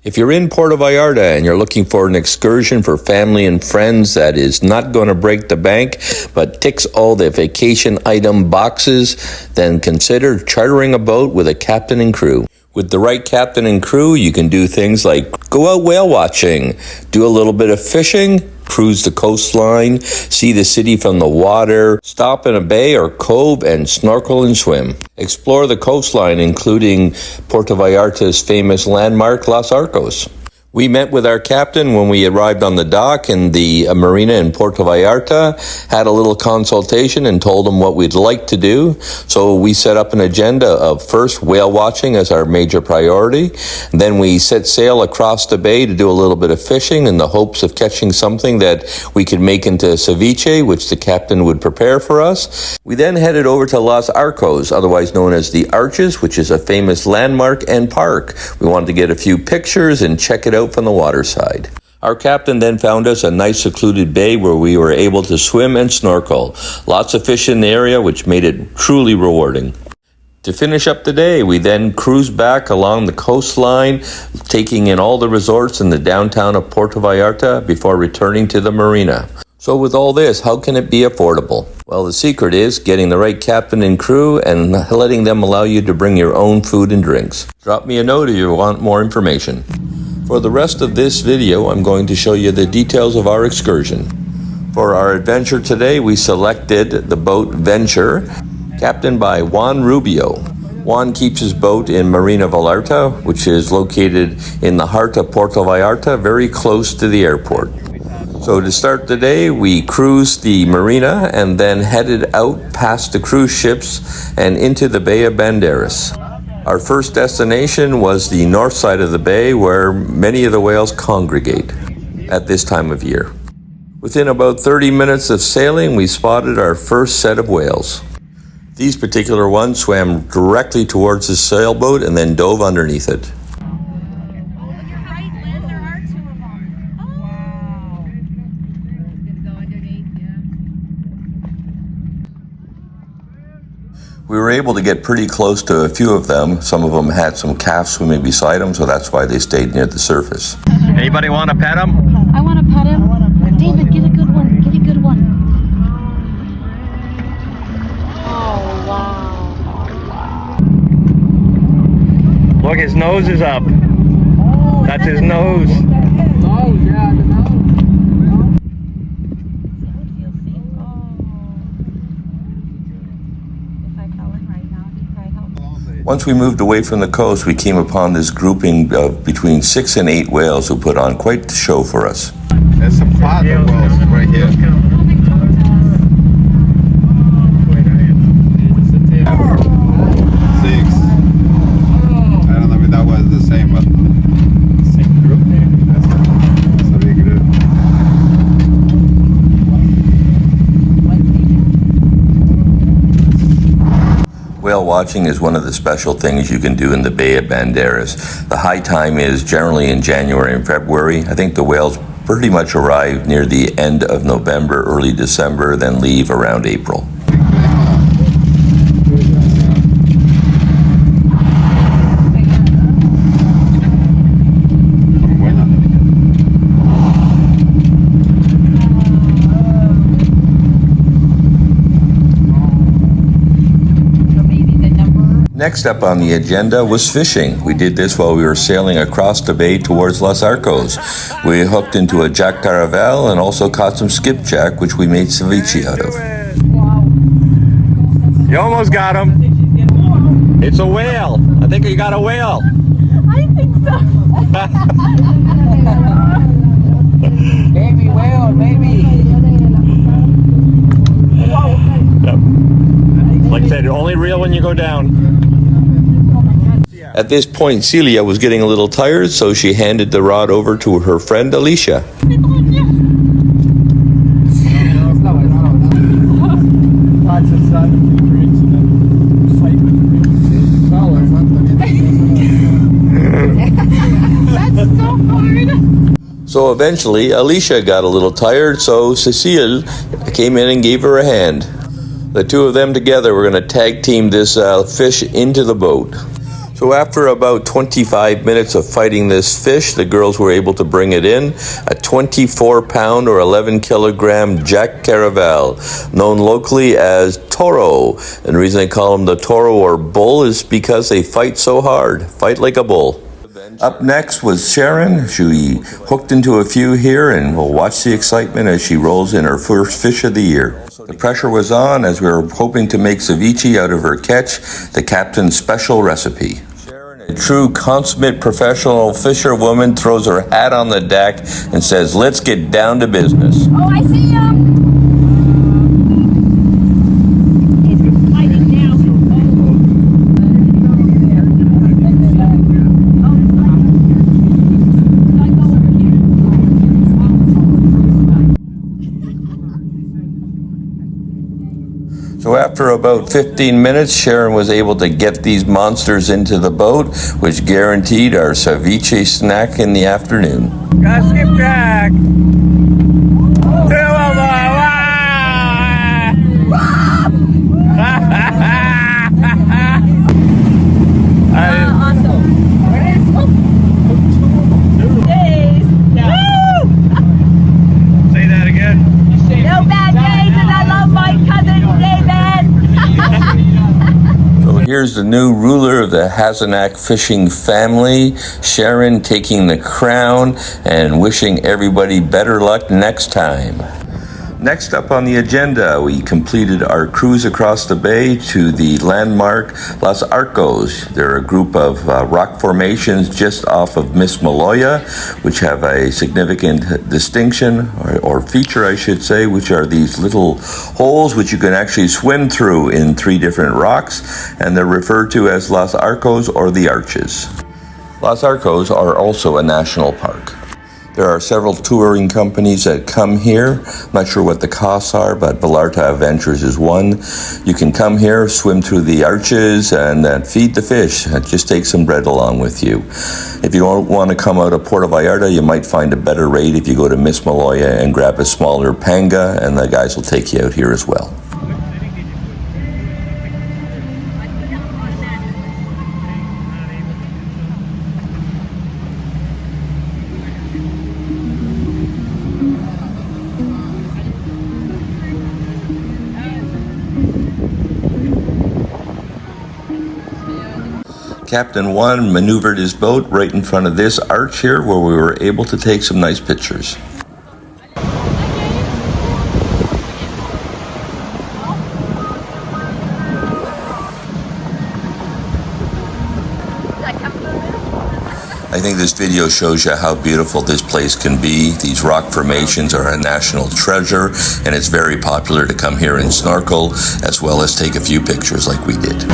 If you're in Puerto Vallarta and you're looking for an excursion for family and friends that is not going to break the bank, but ticks all the vacation item boxes, then consider chartering a boat with a captain and crew. With the right captain and crew, you can do things like go out whale watching, do a little bit of fishing, cruise the coastline, see the city from the water, stop in a bay or cove and snorkel and swim. Explore the coastline, including Puerto Vallarta's famous landmark, Los Arcos. We met with our captain when we arrived on the dock in the marina in Puerto Vallarta, had a little consultation and told him what we'd like to do. So we set up an agenda of first whale watching as our major priority. Then we set sail across the bay to do a little bit of fishing in the hopes of catching something that we could make into ceviche, which the captain would prepare for us. We then headed over to Los Arcos, otherwise known as the Arches, which is a famous landmark and park. We wanted to get a few pictures and check it out from the water side. Our captain then found us a nice secluded bay where we were able to swim and snorkel. Lots of fish in the area, which made it truly rewarding. To finish up the day, we then cruised back along the coastline, taking in all the resorts in the downtown of Puerto Vallarta before returning to the marina. So with all this, how can it be affordable? Well, the secret is getting the right captain and crew and letting them allow you to bring your own food and drinks. Drop me a note if you want more information. For the rest of this video, I'm going to show you the details of our excursion. For our adventure today, we selected the boat Venture, captained by Juan Rubio. Juan keeps his boat in Marina Vallarta, which is located in the heart of Puerto Vallarta, very close to the airport. So to start the day, we cruised the marina and then headed out past the cruise ships and into the Bay of Banderas. Our first destination was the north side of the bay, where many of the whales congregate at this time of year. Within about 30 minutes of sailing, we spotted our first set of whales. These particular ones swam directly towards the sailboat and then dove underneath it. We were able to get pretty close to a few of them. Some of them had some calves swimming beside them, so that's why they stayed near the surface. Anybody want to pet them? I want to pet him. David, get a good one. Get a good one. Oh, wow. Look, his nose is up. That's his nose. Oh, yeah, the nose. Once we moved away from the coast, we came upon this grouping of between 6 and 8 whales who put on quite the show for us. There's some father whales right here. 6. I don't know if that was the same, but same group. That's a big group. Whale watching is one of the special things you can do in the Bay of Banderas. The high time is generally in January and February. I think the whales pretty much arrive near the end of November, early December, then leave around April. Next up on the agenda was fishing. We did this while we were sailing across the bay towards Los Arcos. We hooked into a jack caravel and also caught some skipjack, which we made ceviche out of. You almost got him. It's a whale. I think you got a whale. I think so. Baby whale, baby. Yep. Like I said, only reel when you go down. At this point, Celia was getting a little tired, so she handed the rod over to her friend Alicia. That's so hard. So eventually, Alicia got a little tired, so Cecile came in and gave her a hand. The two of them together were going to tag team this fish into the boat. So after about 25 minutes of fighting this fish, the girls were able to bring it in, a 24-pound or 11-kilogram Jack Caravel, known locally as toro. And the reason they call him the toro or bull is because they fight so hard, fight like a bull. Up next was Sharon. She hooked into a few here, and we'll watch the excitement as she rolls in her first fish of the year. The pressure was on as we were hoping to make ceviche out of her catch, the captain's special recipe. Sharon, a true consummate professional fisherwoman, throws her hat on the deck and says, "Let's get down to business." Oh, I see him. He's fighting now. So after about 15 minutes, Sharon was able to get these monsters into the boat, which guaranteed our ceviche snack in the afternoon. Got skipjack. Two of them. Awesome. Days. Say that again. No bad days, and I love my cousin David. So here's the new ruler of the Hazenack fishing family, Sharon, taking the crown and wishing everybody better luck next time. Next up on the agenda, we completed our cruise across the bay to the landmark Los Arcos. They're a group of rock formations just off of Miss Maloya, which have a significant distinction, or feature I should say, which are these little holes which you can actually swim through in 3 different rocks, and they're referred to as Los Arcos or the Arches. Los Arcos are also a national park. There are several touring companies that come here. I'm not sure what the costs are, but Vallarta Adventures is one. You can come here, swim through the arches, and feed the fish. Just take some bread along with you. If you don't want to come out of Puerto Vallarta, you might find a better rate if you go to Miss Maloya and grab a smaller panga, and the guys will take you out here as well. Captain One maneuvered his boat right in front of this arch here where we were able to take some nice pictures. I think this video shows you how beautiful this place can be. These rock formations are a national treasure, and it's very popular to come here and snorkel as well as take a few pictures like we did.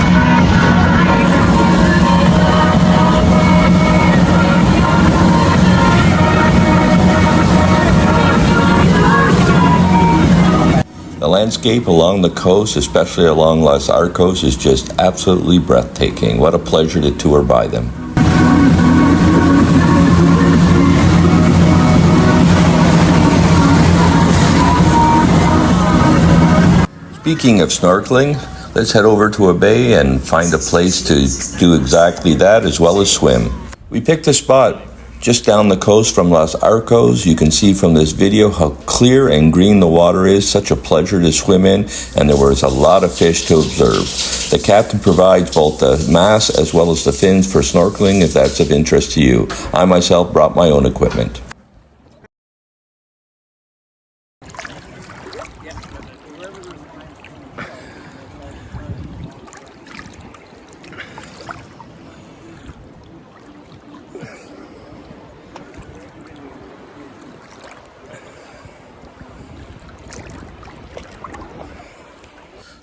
The landscape along the coast, especially along Los Arcos, is just absolutely breathtaking. What a pleasure to tour by them. Speaking of snorkeling, let's head over to a bay and find a place to do exactly that as well as swim. We picked a spot just down the coast from Los Arcos. You can see from this video how clear and green the water is. Such a pleasure to swim in, and there was a lot of fish to observe. The captain provides both the mass as well as the fins for snorkeling if that's of interest to you. I myself brought my own equipment.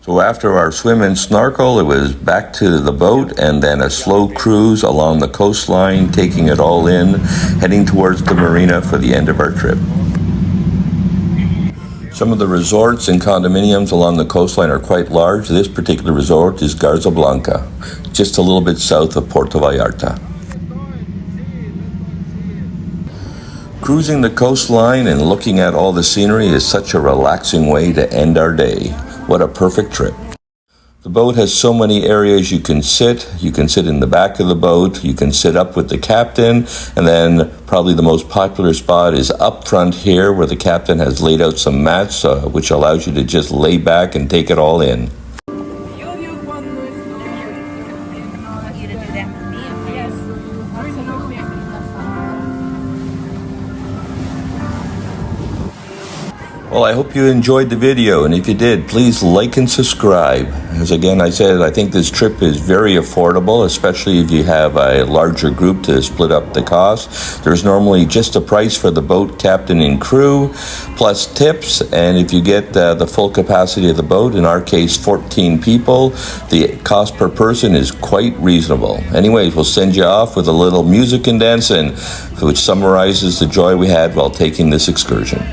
So after our swim and snorkel, it was back to the boat and then a slow cruise along the coastline, taking it all in, heading towards the marina for the end of our trip. Some of the resorts and condominiums along the coastline are quite large. This particular resort is Garza Blanca, just a little bit south of Puerto Vallarta. Cruising the coastline and looking at all the scenery is such a relaxing way to end our day. What a perfect trip. The boat has so many areas you can sit. You can sit in the back of the boat. You can sit up with the captain. And then probably the most popular spot is up front here where the captain has laid out some mats, which allows you to just lay back and take it all in. Well, I hope you enjoyed the video, and if you did, please like and subscribe. As again I said, I think this trip is very affordable, especially if you have a larger group to split up the cost. There's normally just a price for the boat captain and crew, plus tips, and if you get the full capacity of the boat, in our case 14 people, the cost per person is quite reasonable. Anyways, we'll send you off with a little music and dancing, which summarizes the joy we had while taking this excursion.